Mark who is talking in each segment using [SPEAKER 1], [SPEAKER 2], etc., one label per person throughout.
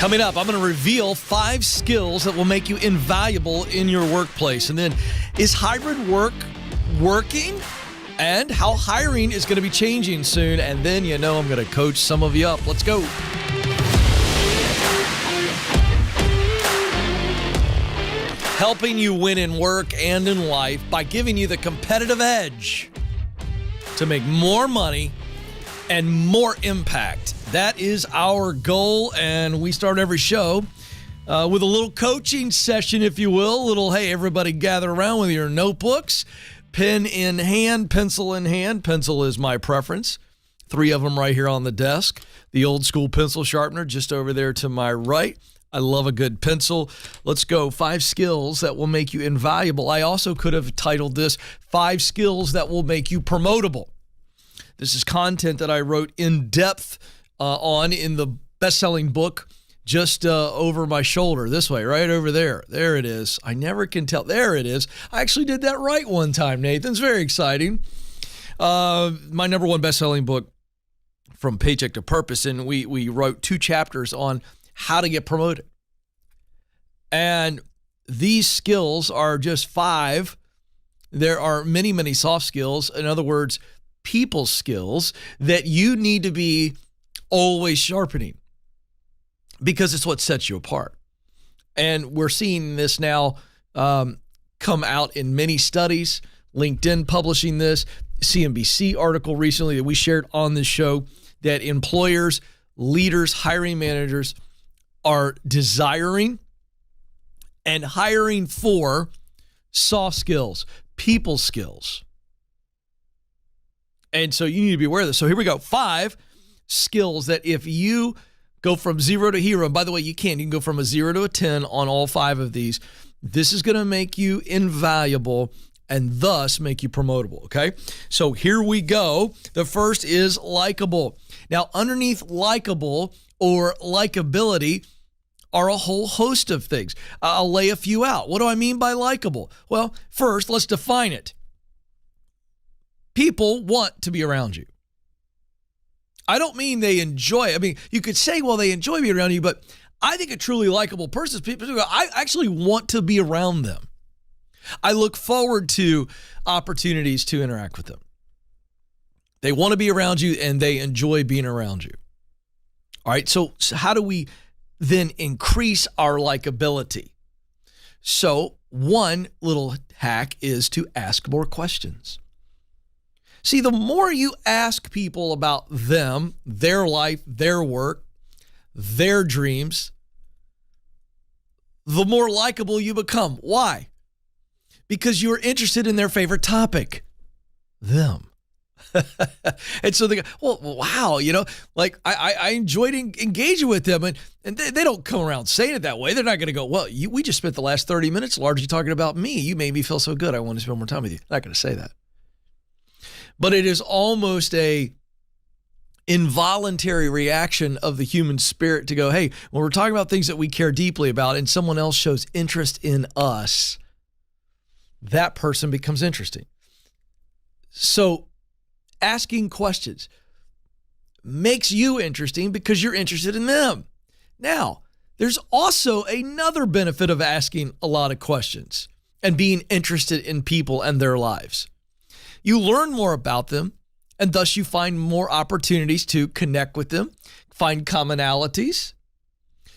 [SPEAKER 1] Coming up, I'm going to reveal 5 skills that will make you invaluable in your workplace. And then, is hybrid work working? And how hiring is going to be changing soon. And then, I'm going to coach some of you up. Let's go. Helping you win in work and in life by giving you the competitive edge to make more money and more impact. That is our goal, and we start every show with a little coaching session, if you will. A little, hey, everybody gather around with your notebooks, pen in hand, pencil in hand. Pencil is my preference. 3 of them right here on the desk. The old school pencil sharpener just over there to my right. I love a good pencil. Let's go. 5 skills that will make you invaluable. I also could have titled this 5 skills that will make you promotable. This is content that I wrote in depth on in the best-selling book just over my shoulder, this way, right over there. There it is. I never can tell. There it is. I actually did that right one time, Nathan. It's very exciting. My number 1 best-selling book, From Paycheck to Purpose, and we wrote 2 chapters on how to get promoted. And these skills are just 5. There are many, many soft skills. In other words, people skills that you need to be always sharpening because it's what sets you apart. And we're seeing this now come out in many studies, LinkedIn publishing this, CNBC article recently that we shared on this show, that employers, leaders, hiring managers are desiring and hiring for soft skills, people skills. And so you need to be aware of this. So here we go. 5 skills that if you go from 0 to hero, and by the way, you can go from a 0 to a 10 on all 5 of these. This is going to make you invaluable and thus make you promotable, okay? So here we go. The first is likable. Now, underneath likable or likability are a whole host of things. I'll lay a few out. What do I mean by likable? Well, first, let's define it. People want to be around you. I don't mean they enjoy it. I mean, you could say, well, they enjoy being around you, but I think a truly likable person is people who I actually want to be around them. I look forward to opportunities to interact with them. They want to be around you and they enjoy being around you. All right, so how do we then increase our likability? So one little hack is to ask more questions. See, the more you ask people about them, their life, their work, their dreams, the more likable you become. Why? Because you're interested in their favorite topic, them. And so they go, well, wow, I enjoyed engaging with them. And they don't come around saying it that way. They're not going to go, well, we just spent the last 30 minutes largely talking about me. You made me feel so good. I want to spend more time with you. They're not going to say that. But it is almost a involuntary reaction of the human spirit to go, hey, when we're talking about things that we care deeply about and someone else shows interest in us, that person becomes interesting. So asking questions makes you interesting because you're interested in them. Now, there's also another benefit of asking a lot of questions and being interested in people and their lives. You learn more about them, and thus you find more opportunities to connect with them, find commonalities,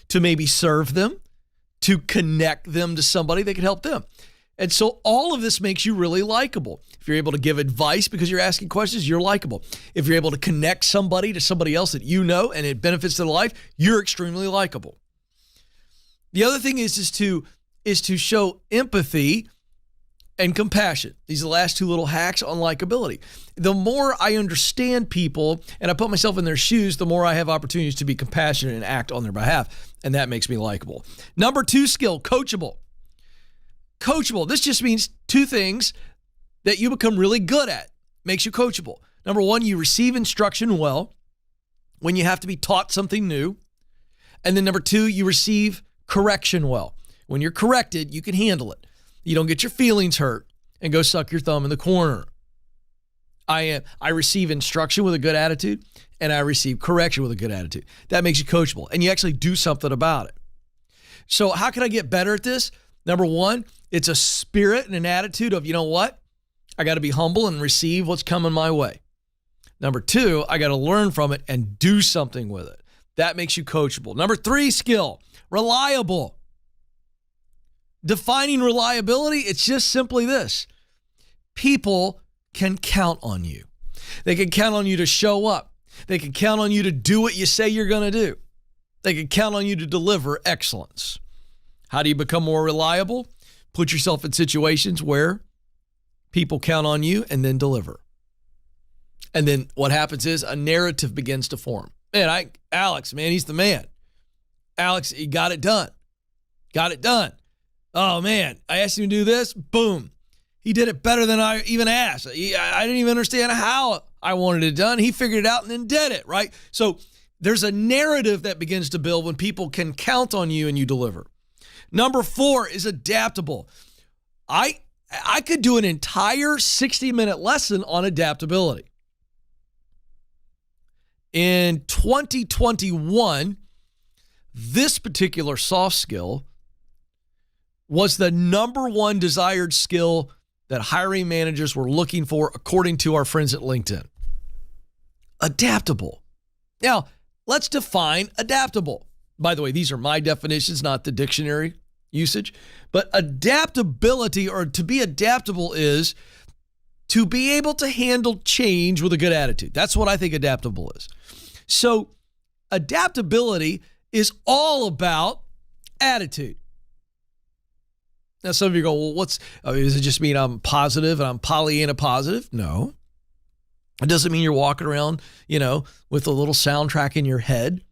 [SPEAKER 1] to maybe serve them, to connect them to somebody that can help them. And so all of this makes you really likable. If you're able to give advice because you're asking questions, you're likable. If you're able to connect somebody to somebody else that you know and it benefits their life, you're extremely likable. The other thing is to show empathy and compassion. These are the last 2 little hacks on likability. The more I understand people and I put myself in their shoes, the more I have opportunities to be compassionate and act on their behalf. And that makes me likable. Number 2 skill, coachable. Coachable. This just means 2 things that you become really good at. Makes you coachable. Number 1, you receive instruction well when you have to be taught something new. And then number 2, you receive correction well. When you're corrected, you can handle it. You don't get your feelings hurt and go suck your thumb in the corner. I receive instruction with a good attitude, and I receive correction with a good attitude. That makes you coachable, and you actually do something about it. So how can I get better at this? Number one, it's a spirit and an attitude of, you know what? I got to be humble and receive what's coming my way. Number two, I got to learn from it and do something with it. That makes you coachable. Number three, skill, reliable. Defining reliability, it's just simply this. People can count on you. They can count on you to show up. They can count on you to do what you say you're going to do. They can count on you to deliver excellence. How do you become more reliable? Put yourself in situations where people count on you and then deliver. And then what happens is a narrative begins to form. Man, Alex, man, he's the man. Alex, he got it done. Got it done. Oh, man, I asked him to do this. Boom. He did it better than I even asked. I didn't even understand how I wanted it done. He figured it out and then did it, right? So there's a narrative that begins to build when people can count on you and you deliver. Number four is adaptable. I could do an entire 60-minute lesson on adaptability. In 2021, this particular soft skill was the number one desired skill that hiring managers were looking for, according to our friends at LinkedIn. Adaptable. Now, let's define adaptable. By the way, these are my definitions, not the dictionary usage. But adaptability, or to be adaptable, is to be able to handle change with a good attitude. That's what I think adaptable is. So adaptability is all about attitude. Now, some of you go, well, does it just mean I'm positive and I'm Pollyanna positive? No. It doesn't mean you're walking around, with a little soundtrack in your head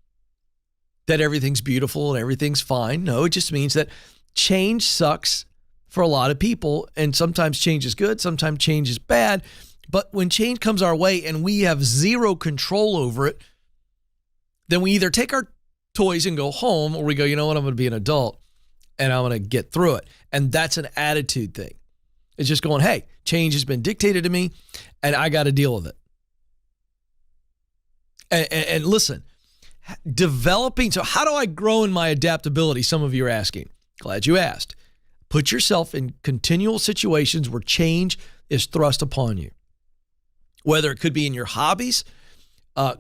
[SPEAKER 1] that everything's beautiful and everything's fine. No, it just means that change sucks for a lot of people, and sometimes change is good, sometimes change is bad. But when change comes our way and we have zero control over it, then we either take our toys and go home, or we go, you know what, I'm going to be an adult and I'm going to get through it. And that's an attitude thing. It's just going, hey, change has been dictated to me and I got to deal with it. And listen, so how do I grow in my adaptability? Some of you are asking. Glad you asked. Put yourself in continual situations where change is thrust upon you. Whether it could be in your hobbies,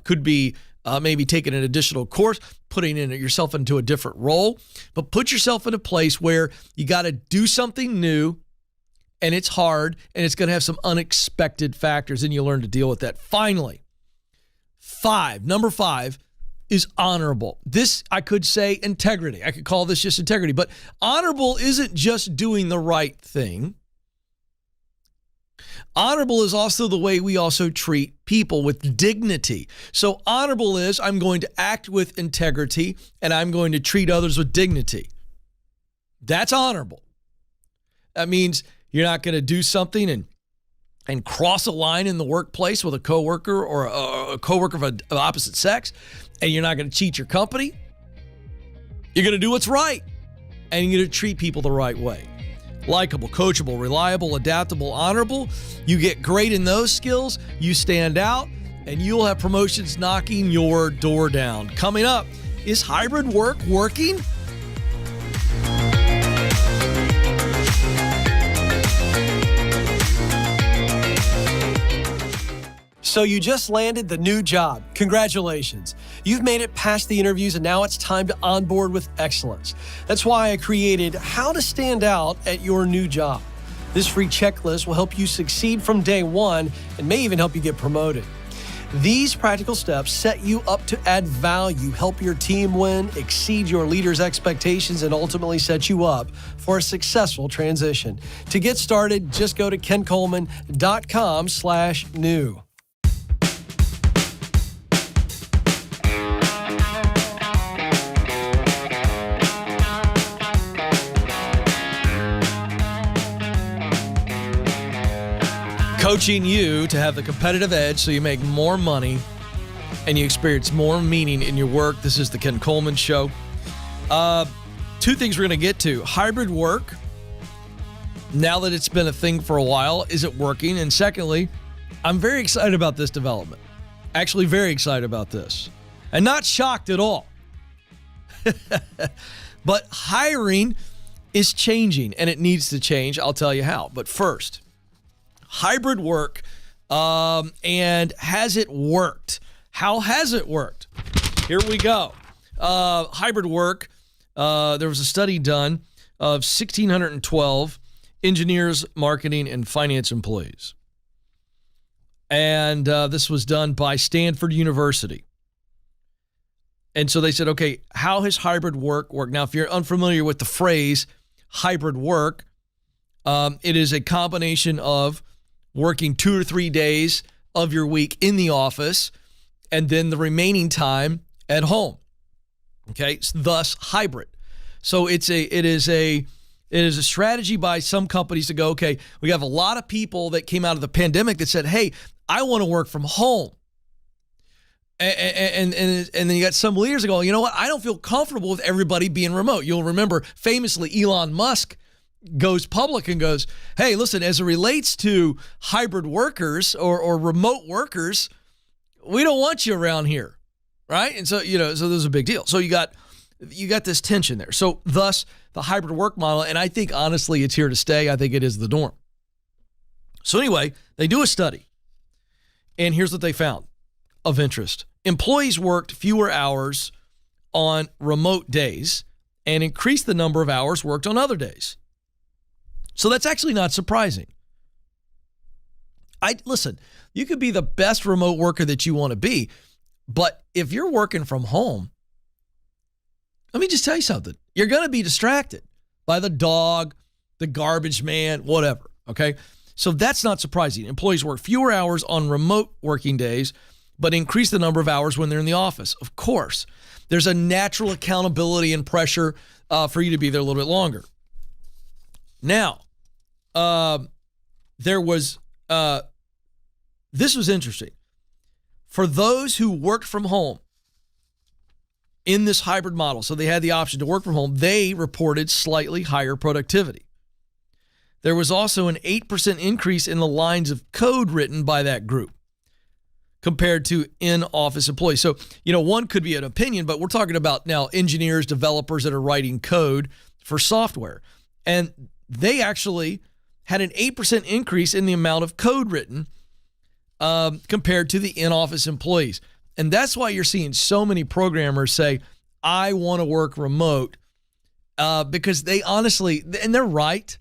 [SPEAKER 1] could be maybe taking an additional course, putting yourself into a different role, but put yourself in a place where you got to do something new and it's hard and it's going to have some unexpected factors, and you learn to deal with that. Finally, number five is honorable. This, I could say integrity. I could call this just integrity, but honorable isn't just doing the right thing. Honorable is also the way we also treat people, with dignity. So honorable is I'm going to act with integrity and I'm going to treat others with dignity. That's honorable. That means you're not going to do something and cross a line in the workplace with a coworker or a coworker of opposite sex, and you're not going to cheat your company. You're going to do what's right, and you're going to treat people the right way. Likeable, coachable, reliable, adaptable, honorable. You get great in those skills, you stand out, and you'll have promotions knocking your door down. Coming up, is hybrid work working?
[SPEAKER 2] So you just landed the new job. Congratulations. You've made it past the interviews, and now it's time to onboard with excellence. That's why I created How to Stand Out at Your New Job. This free checklist will help you succeed from day one and may even help you get promoted. These practical steps set you up to add value, help your team win, exceed your leader's expectations, and ultimately set you up for a successful transition. To get started, just go to kencoleman.com/new.
[SPEAKER 1] Coaching you to have the competitive edge so you make more money and you experience more meaning in your work. This is the Ken Coleman Show. Two things we're going to get to. Hybrid work, now that it's been a thing for a while, is it working? And secondly, I'm very excited about this development. Actually, very excited about this. And not shocked at all. But hiring is changing, and it needs to change. I'll tell you how. But first, hybrid work, and has it worked? How has it worked? Here we go. Hybrid work, there was a study done of 1,612 engineers, marketing, and finance employees. And this was done by Stanford University. And so they said, okay, how has hybrid work worked? Now, if you're unfamiliar with the phrase hybrid work, it is a combination of working 2 or 3 days of your week in the office and then the remaining time at home. Okay, thus hybrid. So it is a strategy by some companies to go, okay, we have a lot of people that came out of the pandemic that said, hey, I want to work from home. And then you got some leaders that go, you know what? I don't feel comfortable with everybody being remote. You'll remember famously Elon Musk goes public and goes, hey, listen, as it relates to hybrid workers or remote workers, we don't want you around here, right? And so, so there's a big deal. So you got this tension there. So thus the hybrid work model, and I think honestly it's here to stay. I think it is the norm. So anyway, they do a study, and here's what they found of interest. Employees worked fewer hours on remote days and increased the number of hours worked on other days. So that's actually not surprising. Listen, you could be the best remote worker that you want to be, but if you're working from home, let me just tell you something. You're going to be distracted by the dog, the garbage man, whatever, okay? So that's not surprising. Employees work fewer hours on remote working days, but increase the number of hours when they're in the office. Of course, there's a natural accountability and pressure for you to be there a little bit longer. Now, this was interesting. For those who worked from home in this hybrid model, so they had the option to work from home, they reported slightly higher productivity. There was also an 8% increase in the lines of code written by that group compared to in-office employees. So, one could be an opinion, but we're talking about now engineers, developers that are writing code for software. And they actually had an 8% increase in the amount of code written compared to the in-office employees. And that's why you're seeing so many programmers say, I want to work remote because they honestly, and they're right,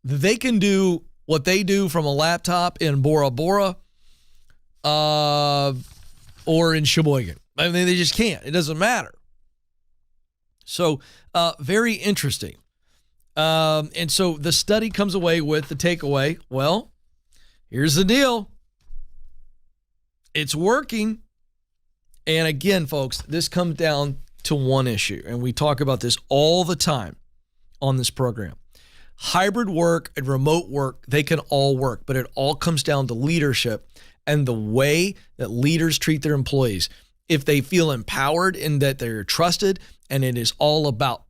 [SPEAKER 1] they can do what they do from a laptop in Bora Bora or in Sheboygan. I mean, they just can't. It doesn't matter. So very interesting. And so the study comes away with the takeaway. Well, here's the deal. It's working. And again, folks, this comes down to one issue. And we talk about this all the time on this program. Hybrid work and remote work, they can all work, but it all comes down to leadership and the way that leaders treat their employees. If they feel empowered and that they're trusted, and it is all about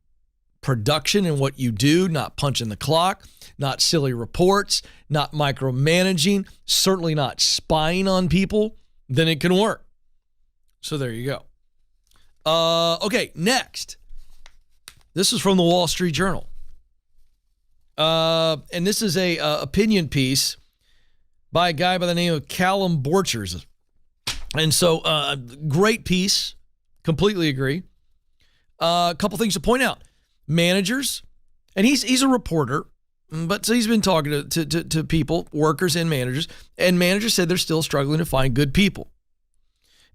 [SPEAKER 1] production and what you do, not punching the clock, not silly reports, not micromanaging, certainly not spying on people, then it can work. So there you go. Okay, next. This is from the Wall Street Journal. And this is a opinion piece by a guy by the name of Callum Borchers. And so, great piece. Completely agree. A couple things to point out. Managers, and he's a reporter, but so he's been talking to people, workers and managers said they're still struggling to find good people.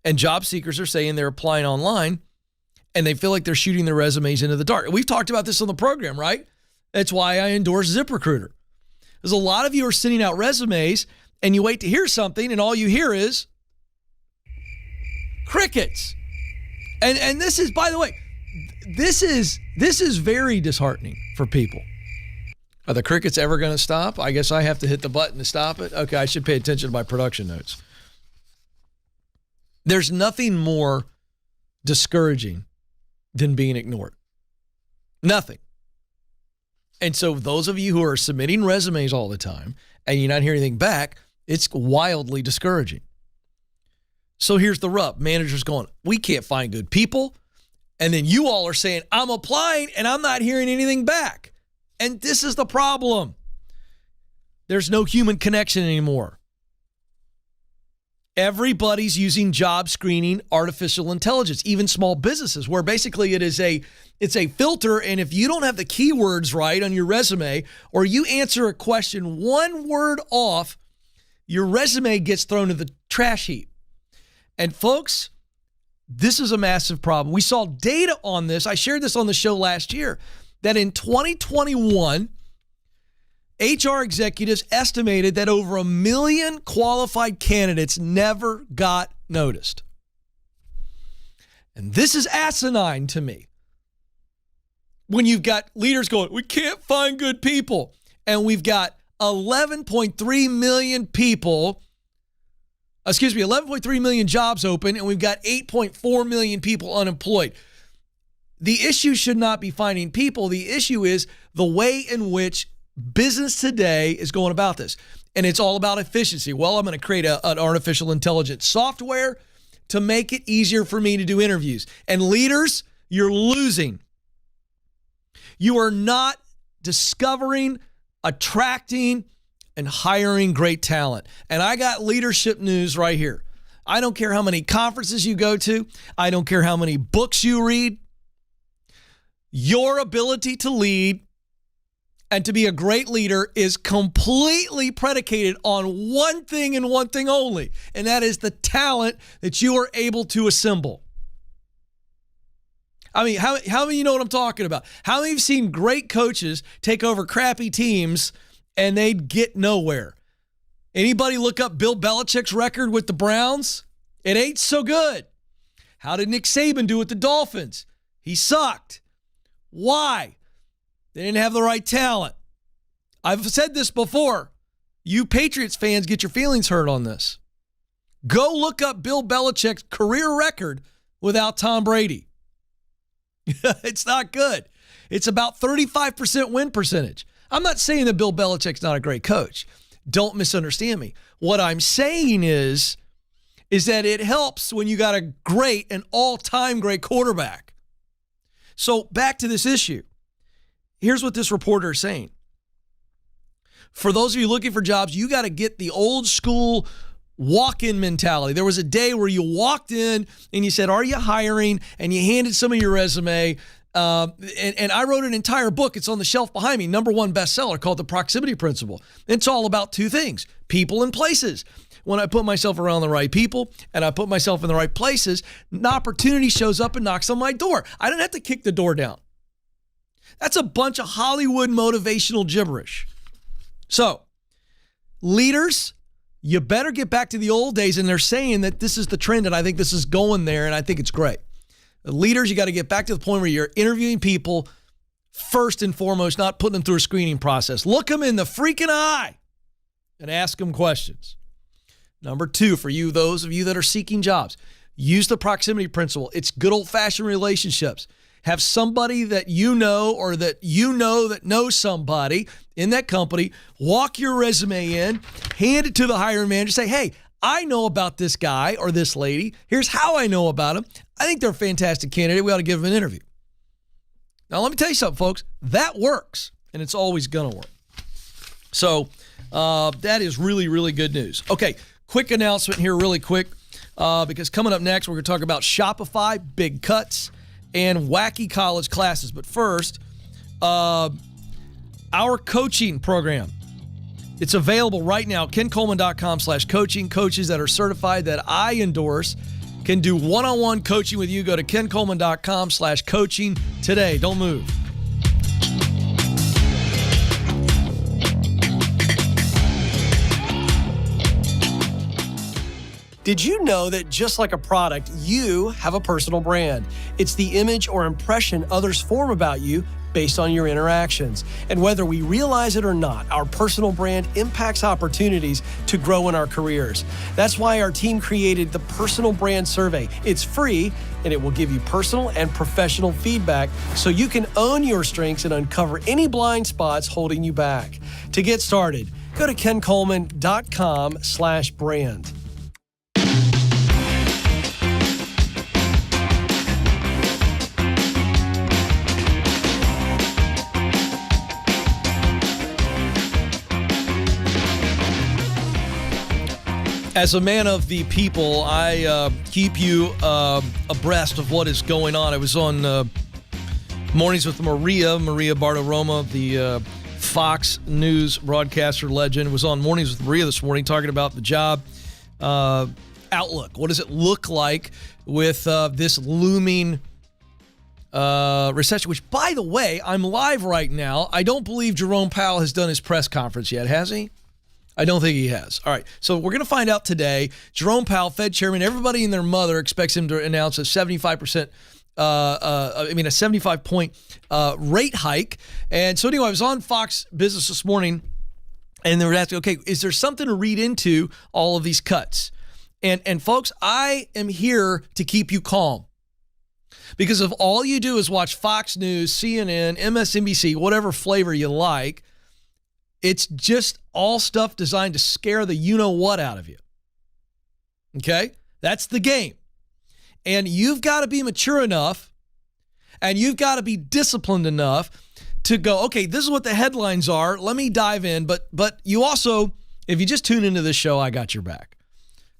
[SPEAKER 1] And job seekers are saying they're applying online and they feel like they're shooting their resumes into the dark. We've talked about this on the program, right? That's why I endorse ZipRecruiter. Because a lot of you are sending out resumes and you wait to hear something and all you hear is crickets. And this is, by the way, this is very disheartening for people. Are the crickets ever going to stop? I guess I have to hit the button to stop it. Okay, I should pay attention to my production notes. There's nothing more discouraging than being ignored. Nothing. And so those of you who are submitting resumes all the time and you're not hearing anything back, It's wildly discouraging. So here's the rub. Managers going, we can't find good people. And then you all are saying, I'm applying and I'm not hearing anything back. And this is the problem. There's no human connection anymore. Everybody's using job screening, artificial intelligence, even small businesses, where basically it's a filter, and if you don't have the keywords right on your resume, or you answer a question one word off, your resume gets thrown to the trash heap. And folks, this is a massive problem. We saw data on this. I shared this on the show last year, that in 2021, HR executives estimated that over 1 million qualified candidates never got noticed. And this is asinine to me. When you've got leaders going, we can't find good people, and we've got 11.3 million people, 11.3 million jobs open, and we've got 8.4 million people unemployed. The issue should not be finding people. The issue is the way in which business today is going about this. And it's all about efficiency. Well, I'm going to create an artificial intelligence software to make it easier for me to do interviews. And leaders, you're losing. You are not discovering, attracting, and hiring great talent. And I got leadership news right here. I don't care how many conferences you go to. I don't care how many books you read. Your ability to lead and to be a great leader is completely predicated on one thing and one thing only, and that is the talent that you are able to assemble. I mean, how many of you know what I'm talking about? How many of you have seen great coaches take over crappy teams and they'd get nowhere? Anybody look up Bill Belichick's record with the Browns? It ain't so good. How did Nick Saban do with the Dolphins? He sucked. Why? They didn't have the right talent. I've said this before. You Patriots fans get your feelings hurt on this. Go look up Bill Belichick's career record without Tom Brady. It's not good. It's about 35% win percentage. I'm not saying that Bill Belichick's not a great coach. Don't misunderstand me. What I'm saying is that it helps when you got an all-time great quarterback. So back to this issue. Here's what this reporter is saying. For those of you looking for jobs, you got to get the old school walk-in mentality. There was a day where you walked in and you said, are you hiring? And you handed some of your resume. And I wrote an entire book. It's on the shelf behind me. #1 bestseller called The Proximity Principle. It's all about two things, people and places. When I put myself around the right people and I put myself in the right places, an opportunity shows up and knocks on my door. I don't have to kick the door down. That's a bunch of Hollywood motivational gibberish. So, leaders, you better get back to the old days, and they're saying that this is the trend, and I think this is going there, and I think it's great. Leaders, you got to get back to the point where you're interviewing people first and foremost, not putting them through a screening process. Look them in the freaking eye and ask them questions. #2, for you, those of you that are seeking jobs, use the proximity principle. It's good old-fashioned relationships. Have somebody that you know or that you know that knows somebody in that company, walk your resume in, hand it to the hiring manager, say, hey, I know about this guy or this lady. Here's how I know about them. I think they're a fantastic candidate. We ought to give them an interview. Now, let me tell you something, folks. That works, and it's always going to work. So that is really, really good news. Okay, quick announcement here really quick, because coming up next, we're going to talk about Shopify, big cuts, and wacky college classes. But first, our coaching program. It's available right now, kencoleman.com/coaching. Coaches that are certified that I endorse can do one-on-one coaching with you. Go to kencoleman.com/coaching today. Don't move.
[SPEAKER 2] Did you know that just like a product, you have a personal brand? It's the image or impression others form about you based on your interactions. And whether we realize it or not, our personal brand impacts opportunities to grow in our careers. That's why our team created the Personal Brand Survey. It's free, and it will give you personal and professional feedback so you can own your strengths and uncover any blind spots holding you back. To get started, Go to kencoleman.com/brand.
[SPEAKER 1] As a man of the people, I keep you abreast of what is going on. I was on Mornings with Maria Bartiromo, the Fox News broadcaster legend, was on Mornings with Maria this morning talking about the job outlook. What does it look like with this looming recession? Which, by the way, I'm live right now. I don't believe Jerome Powell has done his press conference yet, has he? I don't think he has. All right, so we're going to find out today. Jerome Powell, Fed chairman, everybody and their mother expects him to announce a 75-point rate hike. And so anyway, I was on Fox Business this morning, and they were asking, okay, is there something to read into all of these cuts? And folks, I am here to keep you calm. Because if all you do is watch Fox News, CNN, MSNBC, whatever flavor you like, it's just all stuff designed to scare the you-know-what out of you. Okay? That's the game. And you've got to be mature enough, and you've got to be disciplined enough to go, okay, this is what the headlines are. Let me dive in. But you also, if you just tune into this show, I got your back.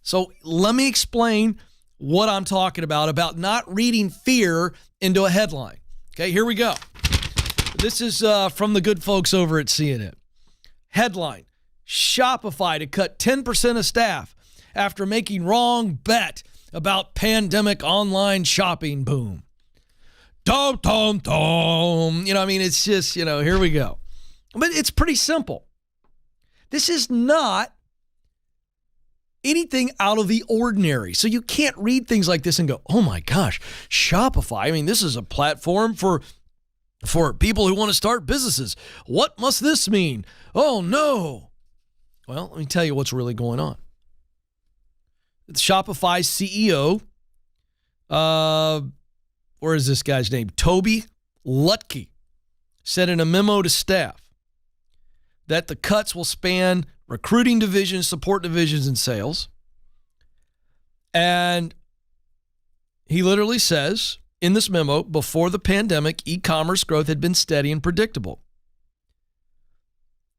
[SPEAKER 1] So let me explain what I'm talking about not reading fear into a headline. Okay, here we go. This is from the good folks over at CNN. Headline, Shopify to cut 10% of staff after making wrong bet about pandemic online shopping boom. Dum, dum, dum. It's just, here we go. But it's pretty simple. This is not anything out of the ordinary. So you can't read things like this and go, oh my gosh, Shopify. This is a platform for people who want to start businesses. What must this mean? Oh, no. Well, let me tell you what's really going on. Shopify's CEO, where is this guy's name? Toby Lutke, said in a memo to staff that the cuts will span recruiting divisions, support divisions, and sales. And he literally says in this memo, before the pandemic, e-commerce growth had been steady and predictable.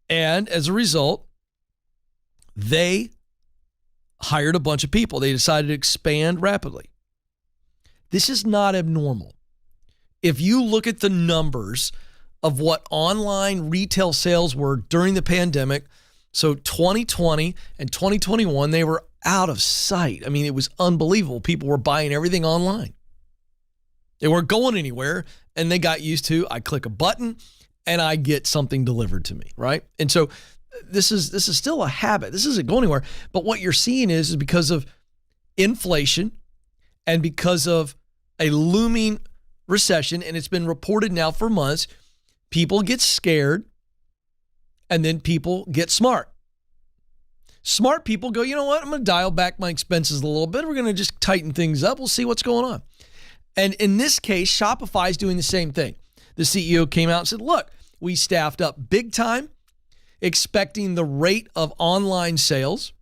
[SPEAKER 1] And as a result, they hired a bunch of people. They decided to expand rapidly. This is not abnormal. If you look at the numbers of what online retail sales were during the pandemic, so 2020 and 2021, they were out of sight. It was unbelievable. People were buying everything online. They weren't going anywhere, and they got used to, I click a button and I get something delivered to me, right? And so this is still a habit. This isn't going anywhere. But what you're seeing is because of inflation and because of a looming recession, and it's been reported now for months, people get scared and then people get smart. Smart people go, you know what? I'm going to dial back my expenses a little bit. We're going to just tighten things up. We'll see what's going on. And in this case, Shopify is doing the same thing. The CEO came out and said, look, we staffed up big time, expecting the rate of online sales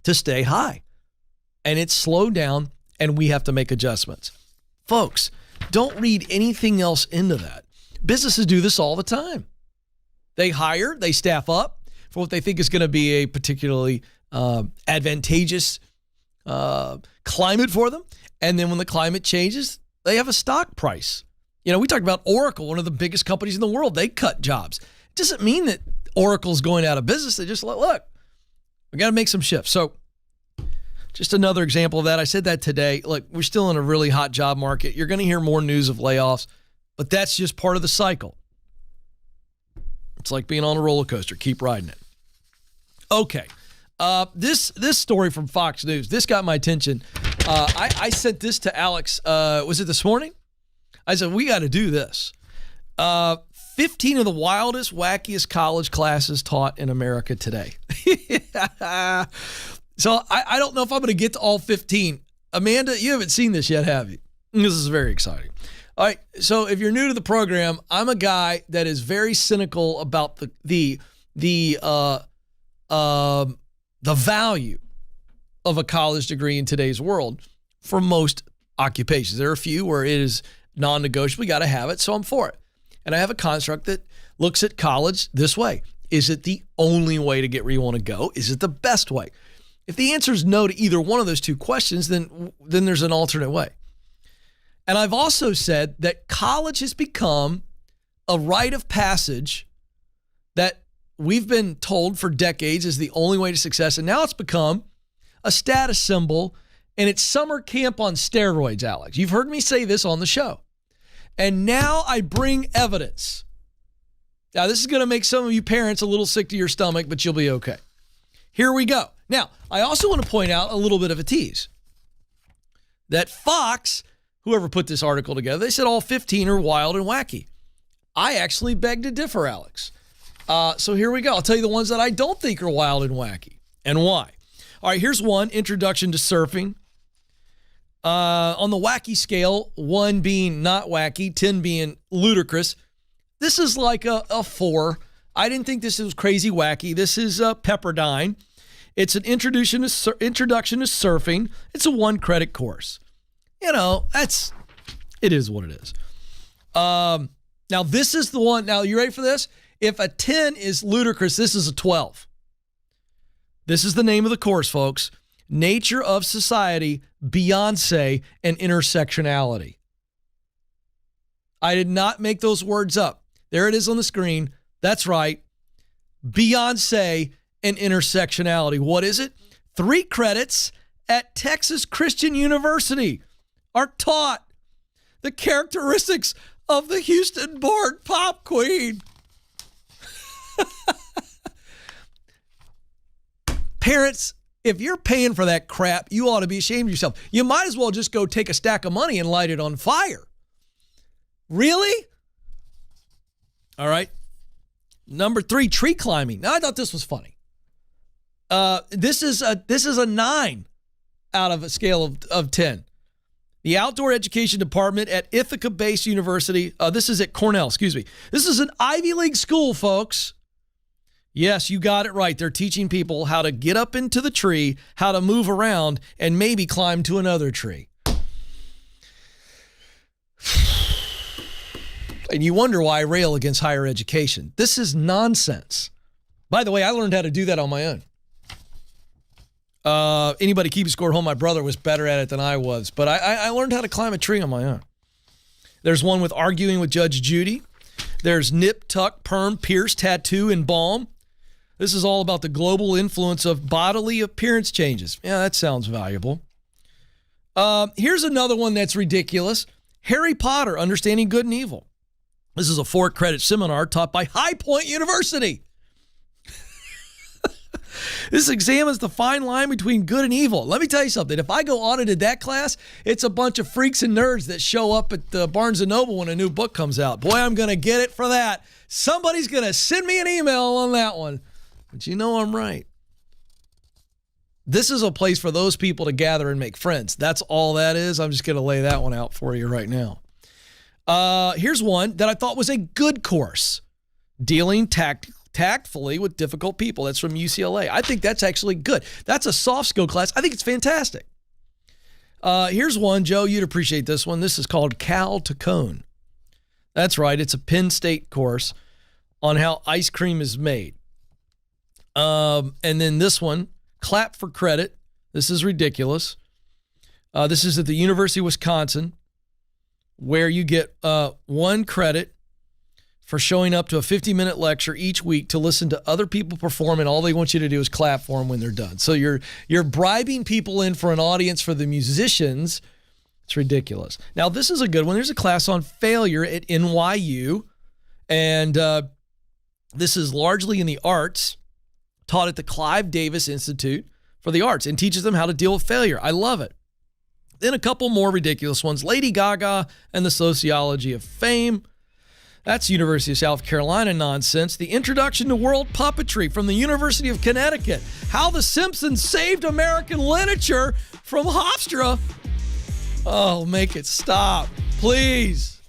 [SPEAKER 1] to stay high. And it's slowed down, and we have to make adjustments. Folks, don't read anything else into that. Businesses do this all the time. They hire, they staff up for what they think is going to be a particularly advantageous climate for them. And then when the climate changes, they have a stock price. We talked about Oracle, one of the biggest companies in the world. They cut jobs. It doesn't mean that Oracle's going out of business. They just look, we got to make some shifts. So just another example of that. I said that today. Look, we're still in a really hot job market. You're going to hear more news of layoffs, but that's just part of the cycle. It's like being on a roller coaster. Keep riding it. Okay. This story from Fox News, this got my attention. I sent this to Alex. Was it this morning? I said, we got to do this. 15 of the wildest, wackiest college classes taught in America today. So I don't know if I'm going to get to all 15. Amanda, you haven't seen this yet, have you? This is very exciting. All right, so if you're new to the program, I'm a guy that is very cynical about the the value of a college degree in today's world for most occupations. There are a few where it is non-negotiable. You got to have it, so I'm for it. And I have a construct that looks at college this way. Is it the only way to get where you want to go? Is it the best way? If the answer is no to either one of those two questions, then there's an alternate way. And I've also said that college has become a rite of passage that we've been told for decades is the only way to success. And now it's become a status symbol, and it's summer camp on steroids, Alex. You've heard me say this on the show. And now I bring evidence. Now, this is going to make some of you parents a little sick to your stomach, but you'll be okay. Here we go. Now, I also want to point out a little bit of a tease. That Fox, whoever put this article together, they said all 15 are wild and wacky. I actually beg to differ, Alex. So here we go. I'll tell you the ones that I don't think are wild and wacky and why. All right, here's one, introduction to surfing. On the wacky scale, 1 being not wacky, 10 being ludicrous. This is like a 4. I didn't think this was crazy wacky. This is Pepperdine. It's an introduction to surfing. It's a 1-credit course. You know, it is what it is. Now, this is the one. Now, you ready for this? If a 10 is ludicrous, this is a 12. This is the name of the course, folks. Nature of Society, Beyonce, and Intersectionality. I did not make those words up. There it is on the screen. That's right. Beyonce and Intersectionality. What is it? 3 credits at Texas Christian University are taught the characteristics of the Houston-born pop queen. Parents, if you're paying for that crap, you ought to be ashamed of yourself. You might as well just go take a stack of money and light it on fire. Really? All right. Number 3, tree climbing. Now, I thought this was funny. This is a 9 out of a scale of 10. The Outdoor Education Department at Ithaca-based University. This is at Cornell, excuse me. This is an Ivy League school, folks. Yes, you got it right. They're teaching people how to get up into the tree, how to move around, and maybe climb to another tree. And you wonder why I rail against higher education. This is nonsense. By the way, I learned how to do that on my own. Anybody keeping score at home, my brother was better at it than I was. But I learned how to climb a tree on my own. There's one with arguing with Judge Judy. There's nip, tuck, perm, pierce, tattoo, and balm. This is all about the global influence of bodily appearance changes. Yeah, that sounds valuable. Here's another one that's ridiculous. Harry Potter, Understanding Good and Evil. This is a 4-credit seminar taught by High Point University. This examines the fine line between good and evil. Let me tell you something. If I go audited that class, it's a bunch of freaks and nerds that show up at Barnes & Noble when a new book comes out. Boy, I'm going to get it for that. Somebody's going to send me an email on that one. But you know I'm right. This is a place for those people to gather and make friends. That's all that is. I'm just going to lay that one out for you right now. Here's one that I thought was a good course. Dealing tactfully with difficult people. That's from UCLA. I think that's actually good. That's a soft skill class. I think it's fantastic. Here's one, Joe, you'd appreciate this one. This is called Cal to Cone. That's right. It's a Penn State course on how ice cream is made. And then this one, Clap for Credit. This is ridiculous. This is at the University of Wisconsin, where you get 1 credit for showing up to a 50-minute lecture each week to listen to other people perform, and all they want you to do is clap for them when they're done. So you're bribing people in for an audience for the musicians. It's ridiculous. Now, this is a good one. There's a class on failure at NYU, and this is largely in the arts, taught at the Clive Davis Institute for the Arts, and teaches them how to deal with failure. I love it. Then a couple more ridiculous ones. Lady Gaga and the Sociology of Fame. That's University of South Carolina nonsense. The Introduction to World Puppetry from the University of Connecticut. How the Simpsons saved American literature from Hofstra. Oh, make it stop, please.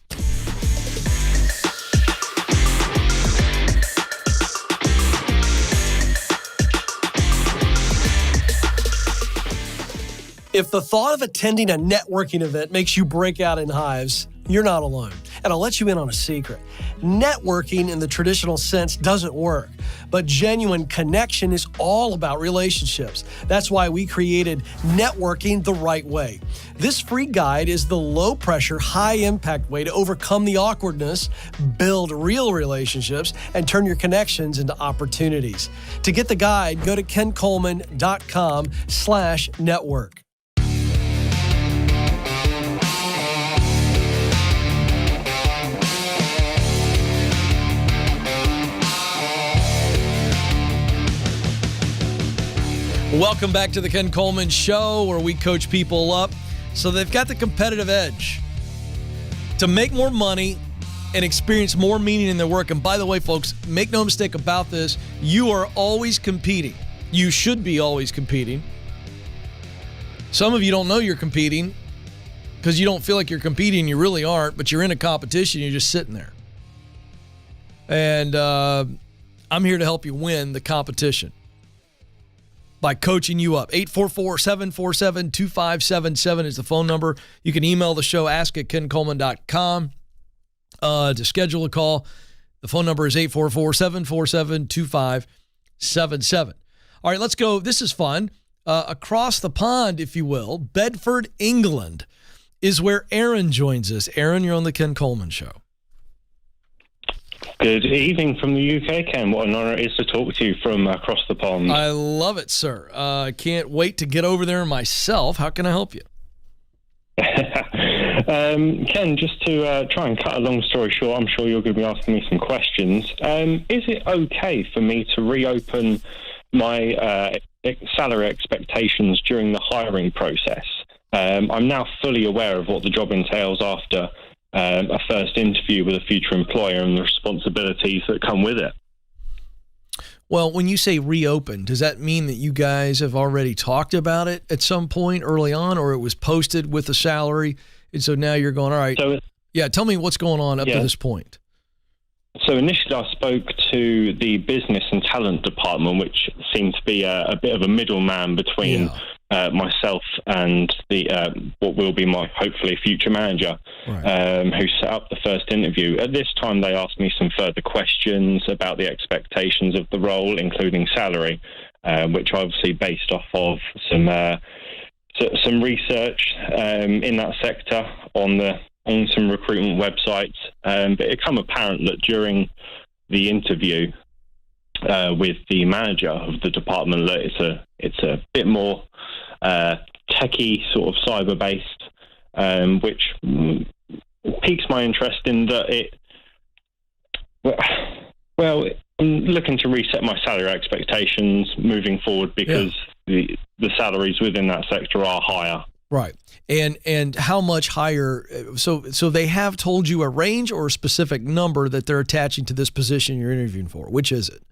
[SPEAKER 2] If the thought of attending a networking event makes you break out in hives, you're not alone. And I'll let you in on a secret. Networking in the traditional sense doesn't work, but genuine connection is all about relationships. That's why we created Networking the Right Way. This free guide is the low-pressure, high-impact way to overcome the awkwardness, build real relationships, and turn your connections into opportunities. To get the guide, go to kencoleman.com/network.
[SPEAKER 1] Welcome back to the Ken Coleman Show, where we coach people up so they've got the competitive edge to make more money and experience more meaning in their work. And by the way, folks, make no mistake about this, you are always competing. You should be always competing. Some of you don't know you're competing because you don't feel like you're competing. You really aren't, but you're in a competition. You're just sitting there. And I'm here to help you win the competition by coaching you up. 844-747-2577 is the phone number. You can email the show, ask@kencoleman.com to schedule a call. The phone number is 844-747-2577. All right, let's go. This is fun. Across the pond, if you will, Bedford, England is where Aaron joins us. Aaron, you're on the Ken Coleman Show.
[SPEAKER 3] Good evening from the UK, Ken. What an honor it is to talk to you from across the pond.
[SPEAKER 1] I love it, sir. I can't wait to get over there myself. How can I help you?
[SPEAKER 3] Ken, just to try and cut a long story short, I'm sure you're going to be asking me some questions. Is it okay for me to reopen my salary expectations during the hiring process? I'm now fully aware of what the job entails after a first interview with a future employer and the responsibilities that come with it.
[SPEAKER 1] Well, when you say reopen, does that mean that you guys have already talked about it at some point early on, or it was posted with a salary, and so now you're going, all right, tell me what's going on up to this point.
[SPEAKER 3] So initially I spoke to the business and talent department, which seemed to be a bit of a middleman between myself and the what will be my hopefully future manager, who set up the first interview. At this time, they asked me some further questions about the expectations of the role, including salary, which I obviously based off of some research in that sector on some recruitment websites. But it became apparent that during the interview with the manager of the department, that it's a bit more techie, sort of cyber-based, which piques my interest in that I'm looking to reset my salary expectations moving forward because the salaries within that sector are higher.
[SPEAKER 1] Right. And how much higher? So they have told you a range or a specific number that they're attaching to this position you're interviewing for. Which is it?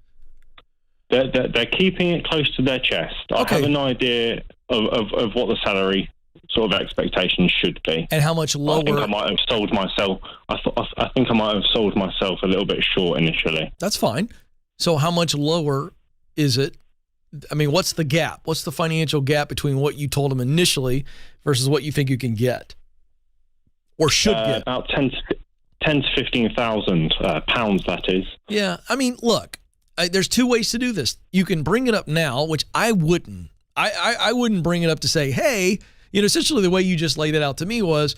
[SPEAKER 3] They're keeping it close to their chest. I have an idea of what the salary sort of expectations should be.
[SPEAKER 1] And how much lower?
[SPEAKER 3] I think I might have sold myself. I think I might have sold myself a little bit short initially.
[SPEAKER 1] That's fine. So how much lower is it? I mean, what's the gap? What's the financial gap between what you told them initially versus what you think you can get or should get?
[SPEAKER 3] About 10 to 15,000 pounds, that is.
[SPEAKER 1] Yeah. I mean, look, there's two ways to do this. You can bring it up now, which I wouldn't. I wouldn't bring it up to say, hey, essentially the way you just laid it out to me was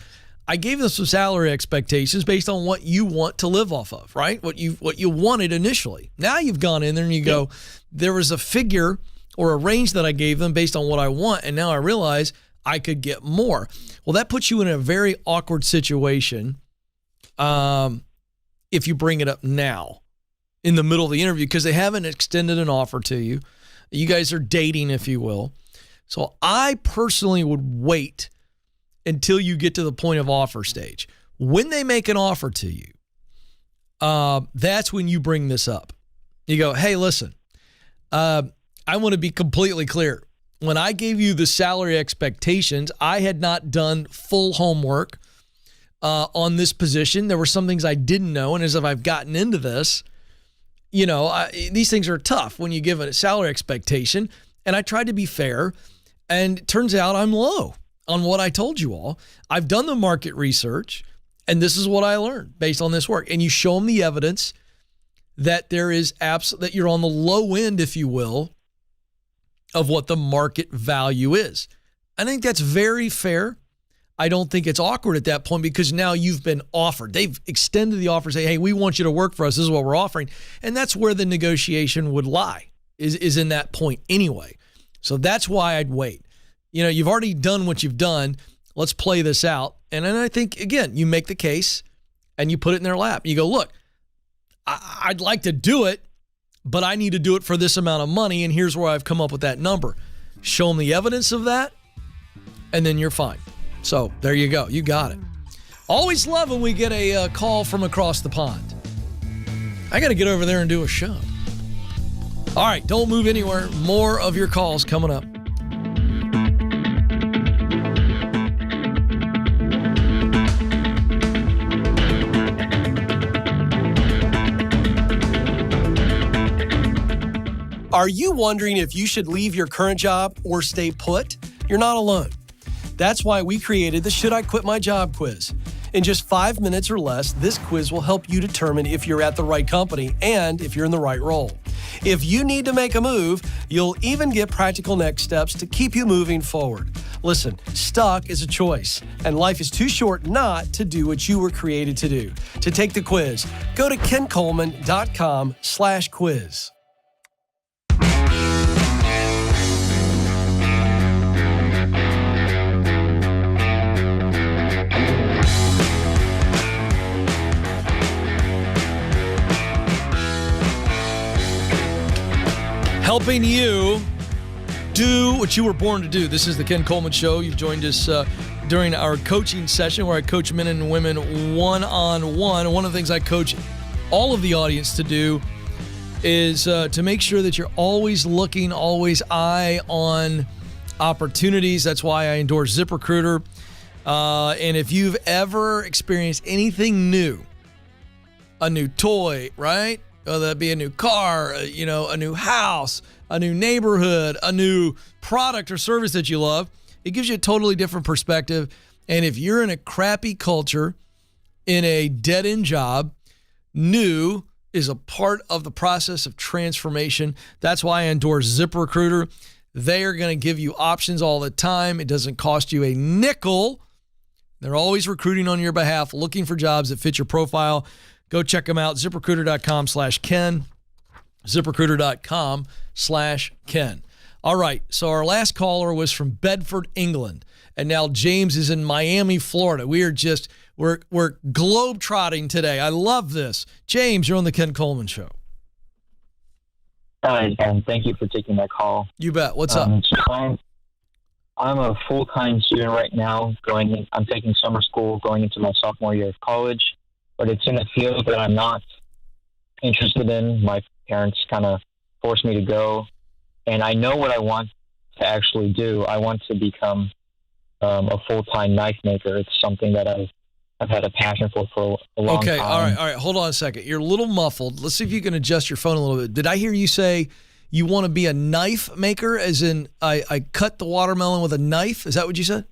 [SPEAKER 1] I gave them some salary expectations based on what you want to live off of, right? What you wanted initially. Now you've gone in there and you go, there was a figure or a range that I gave them based on what I want, and now I realize I could get more. Well, that puts you in a very awkward situation if you bring it up now in the middle of the interview because they haven't extended an offer to you. You guys are dating, if you will. So I personally would wait until you get to the point of offer stage. When they make an offer to you, that's when you bring this up. You go, hey, listen, I want to be completely clear. When I gave you the salary expectations, I had not done full homework on this position. There were some things I didn't know, and as if I've gotten into this, these things are tough when you give a salary expectation, and I tried to be fair. And it turns out I'm low on what I told you all. I've done the market research, and this is what I learned based on this work. And you show them the evidence that there is that you're on the low end, if you will, of what the market value is. I think that's very fair. I don't think it's awkward at that point because now you've been offered. They've extended the offer, say, hey, we want you to work for us. This is what we're offering. And that's where the negotiation would lie, is in that point anyway. So that's why I'd wait. You know, you've already done what you've done. Let's play this out. And then I think, again, you make the case and you put it in their lap. You go, look, I'd like to do it, but I need to do it for this amount of money, and here's where I've come up with that number. Show them the evidence of that, and then you're fine. So there you go. You got it. Always love when we get a call from across the pond. I got to get over there and do a show. All right, don't move anywhere. More of your calls coming up.
[SPEAKER 2] Are you wondering if you should leave your current job or stay put? You're not alone. That's why we created the Should I Quit My Job quiz. In just 5 minutes or less, this quiz will help you determine if you're at the right company and if you're in the right role. If you need to make a move, you'll even get practical next steps to keep you moving forward. Listen, stuck is a choice, and life is too short not to do what you were created to do. To take the quiz, go to kencoleman.com/quiz.
[SPEAKER 1] Helping you do what you were born to do. This is the Ken Coleman Show. You've joined us during our coaching session where I coach men and women one-on-one. One of the things I coach all of the audience to do is to make sure that you're always looking, always eye on opportunities. That's why I endorse ZipRecruiter. And if you've ever experienced anything new, a new toy, right? Whether that be a new car, a new house, a new neighborhood, a new product or service that you love, it gives you a totally different perspective. And if you're in a crappy culture, in a dead-end job, new is a part of the process of transformation. That's why I endorse ZipRecruiter. They are going to give you options all the time. It doesn't cost you a nickel. They're always recruiting on your behalf, looking for jobs that fit your profile. Go check them out, ZipRecruiter.com/Ken, ZipRecruiter.com/Ken. All right, so our last caller was from Bedford, England, and now James is in Miami, Florida. We're globe-trotting today. I love this. James, you're on the Ken Coleman Show.
[SPEAKER 4] Hi, and thank you for taking my call.
[SPEAKER 1] You bet. What's up?
[SPEAKER 4] I'm a full-time student right now. I'm taking summer school, going into my sophomore year of college. But it's in a field that I'm not interested in. My parents kind of forced me to go. And I know what I want to actually do. I want to become a full-time knife maker. It's something that I've had a passion for a long time.
[SPEAKER 1] Okay, all right. Hold on a second. You're a little muffled. Let's see if you can adjust your phone a little bit. Did I hear you say you want to be a knife maker, as in I cut the watermelon with a knife? Is that what you said?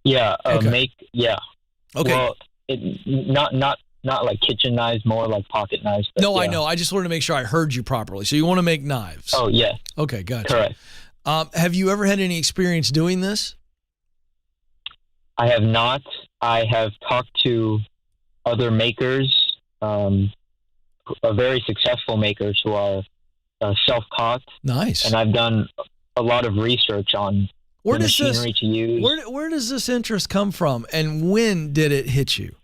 [SPEAKER 4] Yeah,
[SPEAKER 1] Okay. Okay.
[SPEAKER 4] Well, not like kitchen knives, more like pocket knives.
[SPEAKER 1] No, yeah. I know. I just wanted to make sure I heard you properly. So you want to make knives?
[SPEAKER 4] Oh, yeah.
[SPEAKER 1] Okay, gotcha.
[SPEAKER 4] Correct.
[SPEAKER 1] Have you ever had any experience doing this?
[SPEAKER 4] I have not. I have talked to other makers, very successful makers who are self-taught.
[SPEAKER 1] Nice.
[SPEAKER 4] And I've done a lot of research on the machinery to use.
[SPEAKER 1] Where does this interest come from, and when did it hit you?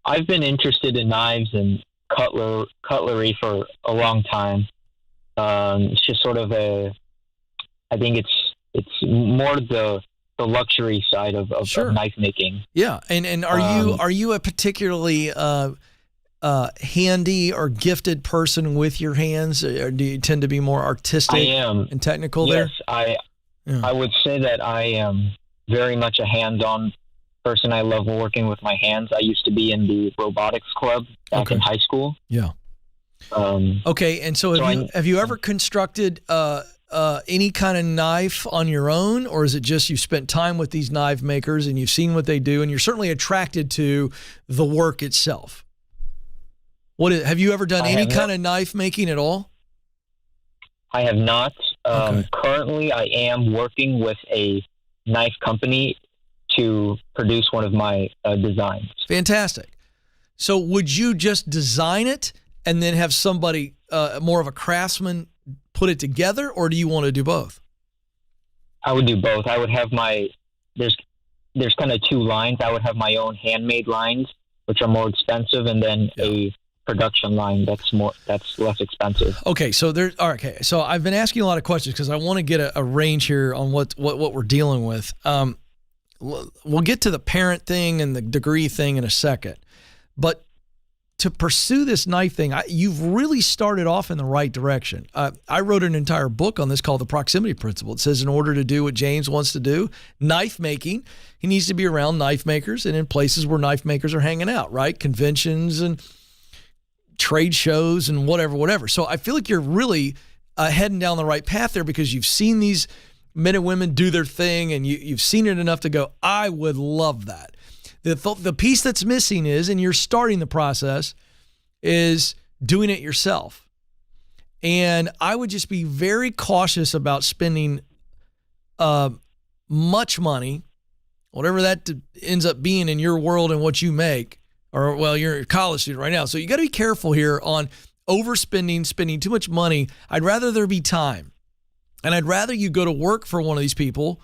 [SPEAKER 4] I've been interested in knives and cutlery for a long time. It's just sort of I think it's more the luxury side of knife making.
[SPEAKER 1] Yeah, and are you a particularly handy or gifted person with your hands, or do you tend to be more artistic?
[SPEAKER 4] I am.
[SPEAKER 1] And technical
[SPEAKER 4] yes,
[SPEAKER 1] there?
[SPEAKER 4] I would say that I am very much a hands-on person. I love working with my hands. I used to be in the robotics club back in high school.
[SPEAKER 1] Yeah. Okay, and so have you ever constructed a any kind of knife on your own, or is it just you've spent time with these knife makers and you've seen what they do, and you're certainly attracted to the work itself? Have you ever done any kind of knife making at all?
[SPEAKER 4] I have not. Currently, I am working with a knife company to produce one of my designs. Fantastic.
[SPEAKER 1] So would you just design it and then have somebody, more of a craftsman, put it together, or do you want to do both?
[SPEAKER 4] I would do both. I would have there's kind of two lines. I would have my own handmade lines, which are more expensive, and then a production line that's less expensive.
[SPEAKER 1] Okay, so so I've been asking a lot of questions because I want to get a range here on what we're dealing with. We'll get to the parent thing and the degree thing in a second, but to pursue this knife thing, you've really started off in the right direction. I wrote an entire book on this called The Proximity Principle. It says in order to do what James wants to do, knife making, he needs to be around knife makers and in places where knife makers are hanging out, right? Conventions and trade shows and whatever. So I feel like you're really heading down the right path there because you've seen these men and women do their thing and you've seen it enough to go, I would love that. The piece that's missing is, and you're starting the process, is doing it yourself. And I would just be very cautious about spending much money, whatever that ends up being in your world and what you make, or, well, you're a college student right now. So you got to be careful here on overspending, spending too much money. I'd rather there be time. And I'd rather you go to work for one of these people,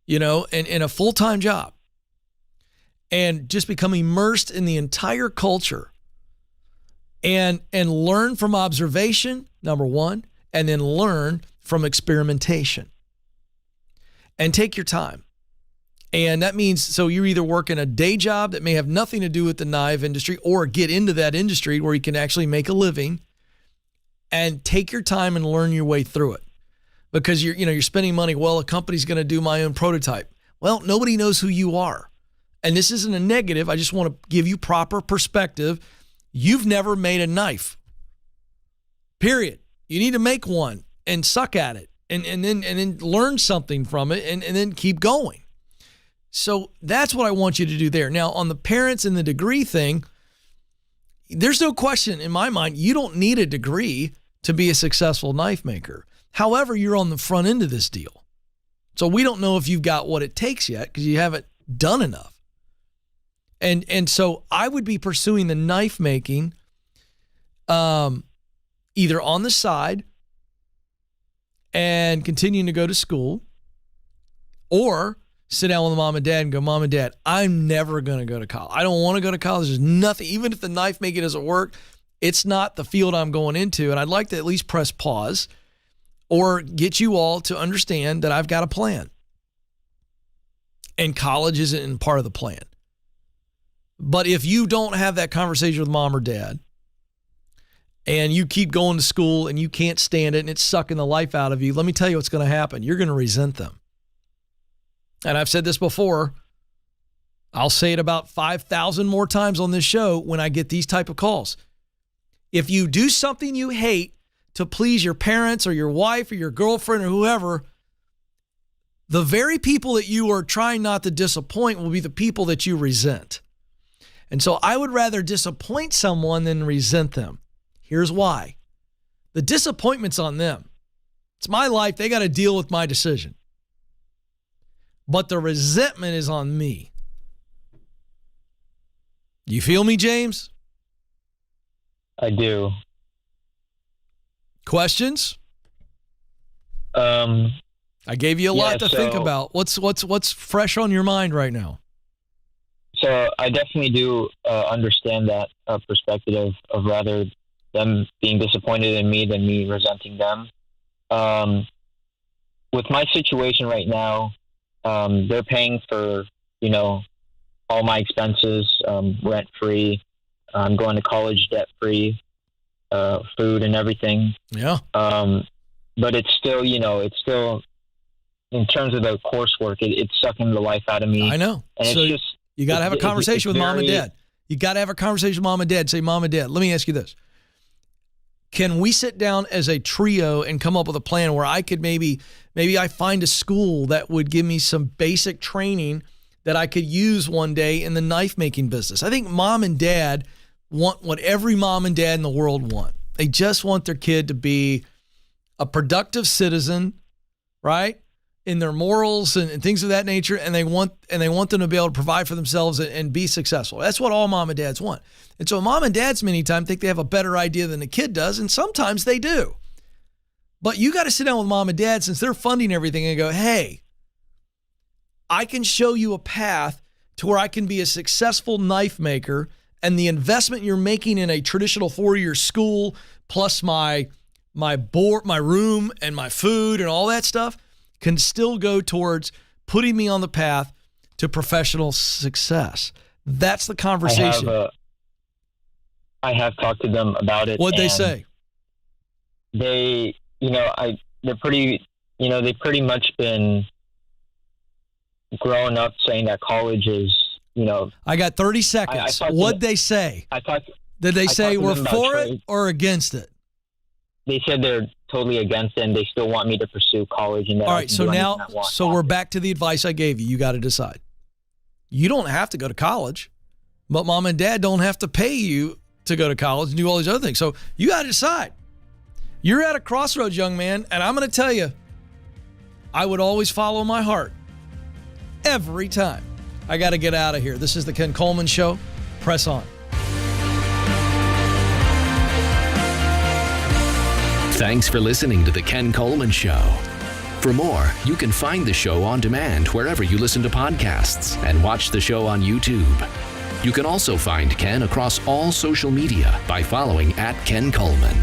[SPEAKER 1] in a full-time job and just become immersed in the entire culture and learn from observation, number one, and then learn from experimentation. And take your time. And that means, so you're either working a day job that may have nothing to do with the knife industry or get into that industry where you can actually make a living, and take your time and learn your way through it. Because you're spending money. Well, a company's going to do my own prototype. Well, nobody knows who you are. And this isn't a negative. I just want to give you proper perspective. You've never made a knife. Period. You need to make one and suck at it and then learn something from it and then keep going. So that's what I want you to do there. Now, on the parents and the degree thing, there's no question in my mind, you don't need a degree to be a successful knife maker. However, you're on the front end of this deal. So we don't know if you've got what it takes yet because you haven't done enough. And so I would be pursuing the knife making either on the side and continuing to go to school, or sit down with mom and dad and go, Mom and Dad, I'm never going to go to college. I don't want to go to college. There's nothing, even if the knife making doesn't work, it's not the field I'm going into. And I'd like to at least press pause or get you all to understand that I've got a plan. And college isn't part of the plan. But if you don't have that conversation with mom or dad, and you keep going to school and you can't stand it and it's sucking the life out of you, let me tell you what's going to happen. You're going to resent them. And I've said this before. I'll say it about 5,000 more times on this show when I get these type of calls. If you do something you hate to please your parents or your wife or your girlfriend or whoever, the very people that you are trying not to disappoint will be the people that you resent. And so I would rather disappoint someone than resent them. Here's why. The disappointment's on them. It's my life. They got to deal with my decision. But the resentment is on me. You feel me, James?
[SPEAKER 4] I do.
[SPEAKER 1] Questions? I gave you a lot to think about. What's fresh on your mind right now?
[SPEAKER 4] So I definitely do understand that perspective of rather them being disappointed in me than me resenting them. With my situation right now, they're paying for, all my expenses, rent-free. I'm going to college debt-free, food and everything.
[SPEAKER 1] Yeah.
[SPEAKER 4] But it's still, in terms of the coursework, it's sucking the life out of me.
[SPEAKER 1] I know.
[SPEAKER 4] And
[SPEAKER 1] so
[SPEAKER 4] it's just,
[SPEAKER 1] you got to have a conversation with mom and dad. You got to have a conversation with mom and dad. Say, Mom and Dad, let me ask you this. Can we sit down as a trio and come up with a plan where I could maybe I find a school that would give me some basic training that I could use one day in the knife making business? I think mom and dad want what every mom and dad in the world want. They just want their kid to be a productive citizen, right? In their morals and things of that nature, and they want them to be able to provide for themselves and be successful. That's what all mom and dads want. And so mom and dads many times think they have a better idea than the kid does, and sometimes they do. But you got to sit down with mom and dad, since they're funding everything, and go, hey, I can show you a path to where I can be a successful knife maker, and the investment you're making in a traditional 4-year school plus my board, my room, and my food and all that stuff can still go towards putting me on the path to professional success. That's the conversation.
[SPEAKER 4] I have talked to them about it.
[SPEAKER 1] What'd they say?
[SPEAKER 4] They've pretty much been growing up saying that college is,
[SPEAKER 1] I got 30 seconds. What'd they say? Did they say we're for it or against it?
[SPEAKER 4] They said they're totally against it, and they still want me to pursue college. And
[SPEAKER 1] all right, so we're back to the advice I gave you. You got to decide. You don't have to go to college, but mom and dad don't have to pay you to go to college and do all these other things. So you got to decide. You're at a crossroads, young man, and I'm going to tell you, I would always follow my heart every time. I got to get out of here. This is the Ken Coleman Show. Press on.
[SPEAKER 5] Thanks for listening to The Ken Coleman Show. For more, you can find the show on demand wherever you listen to podcasts and watch the show on YouTube. You can also find Ken across all social media by following @Ken Coleman.